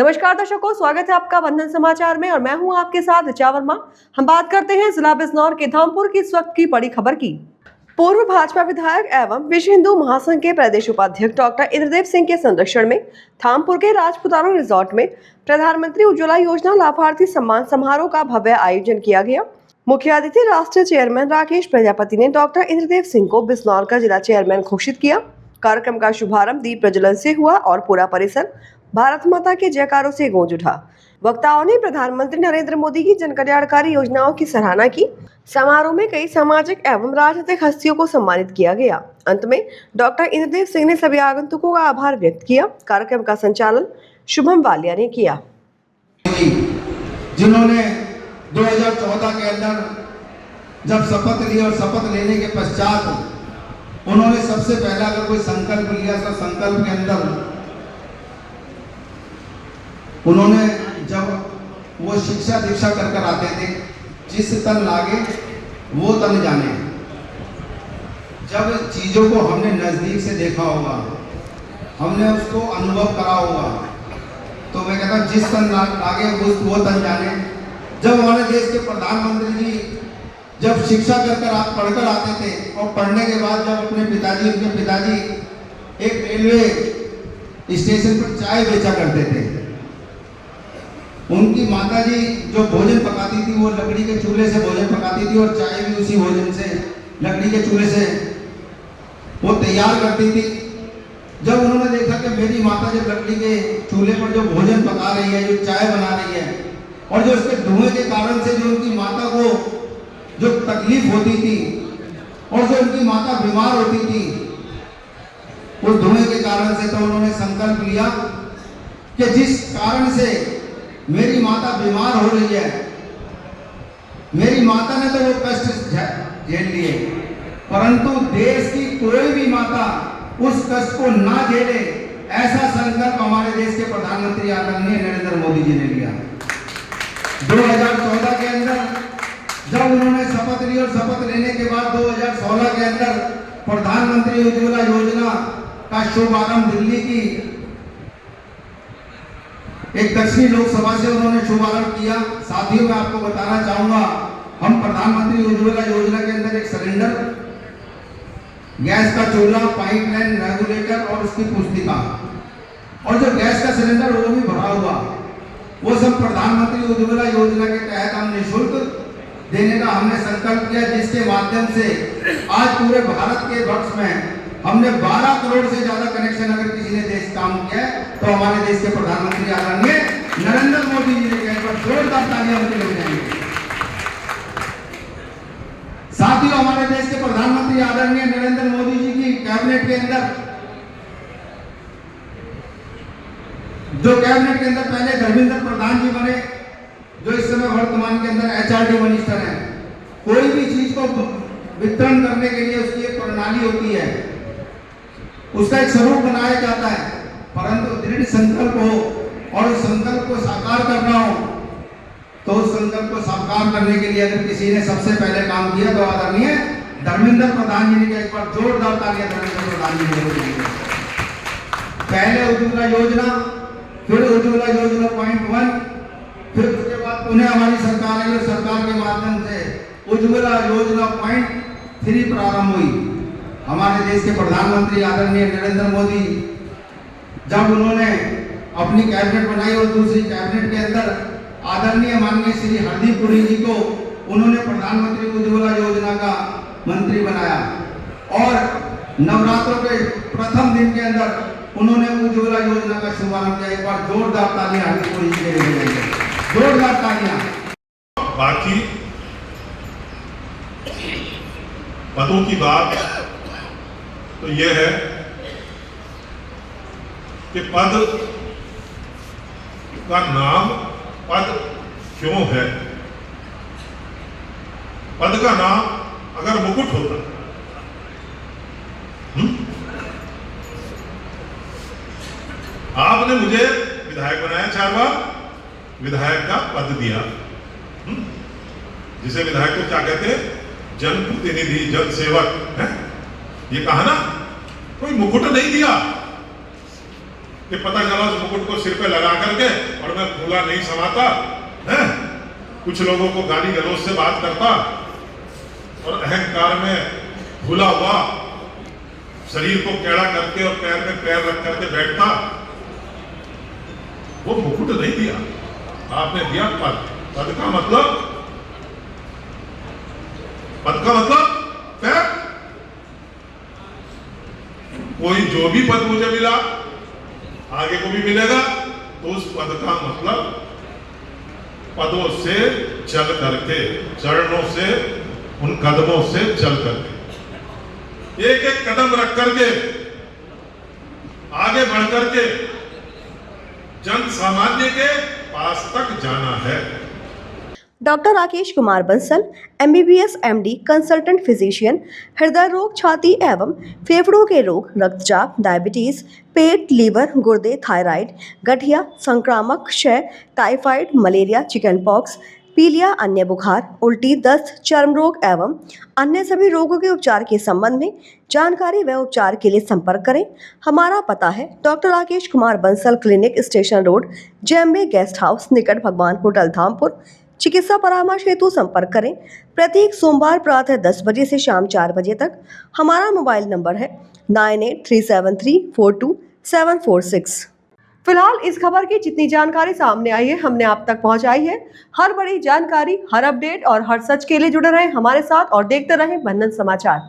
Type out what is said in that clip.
नमस्कार दर्शकों, स्वागत है आपका बंधन समाचार में और मैं हूं आपके साथ ऋचा वर्मा। हम बात करते हैं जिला बिजनौर के धामपुर की इस वक्त की बड़ी खबर की। पूर्व भाजपा विधायक एवं विश्व हिंदू महासंघ के प्रदेश उपाध्यक्ष डॉक्टर इंद्रदेव सिंह के संरक्षण में धामपुर के राजपुताना रिजॉर्ट में प्रधानमंत्री उज्ज्वला योजना लाभार्थी सम्मान समारोह का भव्य आयोजन किया गया। मुख्य अतिथि राष्ट्रीय चेयरमैन राकेश प्रजापति ने डॉक्टर इंद्रदेव सिंह को बिजनौर का जिला चेयरमैन घोषित किया। कार्यक्रम का शुभारंभ दीप प्रज्वलन से हुआ और पूरा परिसर भारत माता के जयकारों से गूंज उठा। वक्ताओं ने प्रधानमंत्री नरेंद्र मोदी की जनकल्याणकारी योजनाओं की सराहना की। समारोह में कई सामाजिक एवं राजनीतिक हस्तियों को सम्मानित किया गया। अंत में डॉक्टर इंद्रदेव सिंह ने सभी आगंतुकों का आभार व्यक्त किया। कार्यक्रम का संचालन शुभम वालिया ने किया। जिन्होंने 2014 के अंदर जब शपथ ली और शपथ लेने के पश्चात उन्होंने सबसे पहला अगर कोई संकल्प लिया तो संकल्प के अंदर उन्होंने जब वो शिक्षा दीक्षा कर आते थे, जिस तन लागे वो तन जाने। जब चीजों को हमने नजदीक से देखा होगा, हमने उसको अनुभव करा होगा, तो मैं कहता हूँ जिस तन लागे वो तन जाने। जब हमारे देश के प्रधानमंत्री जी जब शिक्षा आप पढ़कर आते थे और पढ़ने के बाद जब उनके पिताजी एक रेलवे स्टेशन पर चाय बेचा करते थे, उनकी माताजी जो भोजन पकाती थी वो लकड़ी के चूल्हे से भोजन पकाती थी और चाय भी उसी भोजन से लकड़ी के चूल्हे से वो तैयार करती थी। जब उन्होंने देखा कि मेरी माता जब लकड़ी के चूल्हे पर जो भोजन पका रही है, जो चाय बना रही है, और जो उसके धुएं के कारण से जो उनकी माता को जो तकलीफ होती थी और जो उनकी माता बीमार होती थी उस धुएं के कारण से, तो उन्होंने संकल्प लिया कि जिस कारण से मेरी माता बीमार हो रही है, मेरी माता ने तो वो कष्ट झेल लिए, परंतु देश की कोई भी माता उस कष्ट को ना झेले, ऐसा संकल्प हमारे देश के प्रधानमंत्री आदरणीय नरेंद्र मोदी जी ने लिया। 2014 के अंदर जब उन्होंने शपथ ली और शपथ लेने के बाद 2016 के अंदर प्रधानमंत्री उज्ज्वला योजना का शुभारंभ दिल्ली की एक दक्षिणी लोकसभा से उन्होंने शुभारंभ किया। साथियों, मैं आपको बताना चाहूंगा, हम प्रधानमंत्री उज्ज्वला योजना के अंदर एक सिलेंडर, गैस का चूल्हा, पाइपलाइन, रेगुलेटर और उसकी पुस्तिका, और जो गैस का सिलेंडर वो भी भरा हुआ, वो सब प्रधानमंत्री उज्ज्वला योजना के तहत हम निःशुल्क देने का हमने संकल्प किया, जिसके माध्यम से आज पूरे भारत के वर्ष में हमने 12 करोड़ से ज्यादा कनेक्शन अगर किसी ने देश काम किया है तो हमारे देश के प्रधानमंत्री आदरणीय नरेंद्र मोदी जी ने किया। पर जोरदार तालियां उनके लिए बजाएंगे। साथियों, हमारे देश के प्रधानमंत्री आदरणीय नरेंद्र मोदी जी की कैबिनेट के अंदर पहले धर्मेंद्र प्रधान जी बने, जो इस समय वर्तमान के अंदर HRD मिनिस्टर हैं। कोई भी चीज को वितरण करने के लिए उसकी एक प्रणाली होती है, उसका एक स्वरूप बनाया जाता है, परंतु दृढ़ संकल्प हो और उस संकल्प को साकार करना हो, तो उस संकल्प को साकार करने के लिए अगर किसी ने सबसे पहले काम किया तो आदरणीय धर्मेंद्र प्रधान जी ने किया। एक बार जोरदार तालियां धर्मेंद्र प्रधान जी ने। पहले उज्ज्वला योजना, फिर उज्ज्वला योजना पॉइंट 1, फिर उसके बाद पुनः हमारी सरकार आई और सरकार के माध्यम से उज्ज्वला योजना पॉइंट 3 प्रारंभ हुई। हमारे देश के प्रधानमंत्री आदरणीय नरेंद्र मोदी जब उन्होंने अपनी कैबिनेट बनाई और दूसरी कैबिनेट के अंदर आदरणीय माननीय श्री हरदीप पुरी जी को उन्होंने प्रधानमंत्री उज्ज्वला योजना का मंत्री बनाया और नवरात्रों के प्रथम दिन के अंदर उन्होंने उज्ज्वला योजना का शुभारंभ किया। एक बार जोरदार तालियां हरदीप पुरी जी के लिए बजाएंगे। जोरदार तालियां। बाकी पदों की बात तो यह है कि पद का नाम पद क्यों है। पद का नाम अगर मुकुट होता, आपने मुझे विधायक बनाया 4 बार, विधायक का पद दिया, जिसे विधायक को क्या कहते हैं, जनप्रतिनिधि, जन सेवक है। ये कहा ना, कोई मुकुट नहीं दिया, कि पता चला उस मुकुट को सिर पे लगा करके और मैं फूला नहीं समाता है, कुछ लोगों को गाली गलौज से बात करता और अहंकार में भूला हुआ शरीर को टेढ़ा करके और पैर में पैर रख करके बैठता। वो मुकुट नहीं दिया आपने, दिया पद। पद का मतलब पैर। कोई जो भी पद मुझे मिला आगे को भी मिलेगा, तो उस पद का मतलब पदों से चल करके, चरणों से, उन कदमों से चल करके, एक एक कदम रख करके आगे बढ़ करके जन सामान्य के पास तक जाना है। Doctor Rakesh Kumar Bansal, MBBS MD, consultant physician, हृदय रोग, छाती एवं फेफड़ों के रोग, रक्तचाप, डायबिटीज, पेट, लीवर, गुर्दे, थायराइड, गठिया, संक्रामक क्षय, टाइफाइड, मलेरिया, चिकनपॉक्स, पीलिया, अन्य बुखार, उल्टी, दस्त, चर्म रोग एवं अन्य सभी रोगों के उपचार के संबंध में जानकारी व उपचार के लिए संपर्क करें। हमारा पता है doctor Rakesh Kumar Bansal clinic, station road, JMB guest house, निकट भगवान होटल, धामपुर। चिकित्सा परामर्श हेतु संपर्क करें प्रत्येक सोमवार प्रातः 10 बजे से शाम 4 बजे तक। हमारा मोबाइल नंबर है 9837342746। फिलहाल इस खबर की जितनी जानकारी सामने आई है हमने आप तक पहुंचाई है। हर बड़ी जानकारी, हर अपडेट और हर सच के लिए जुड़े रहें हमारे साथ और देखते रहें बंधन समाचार।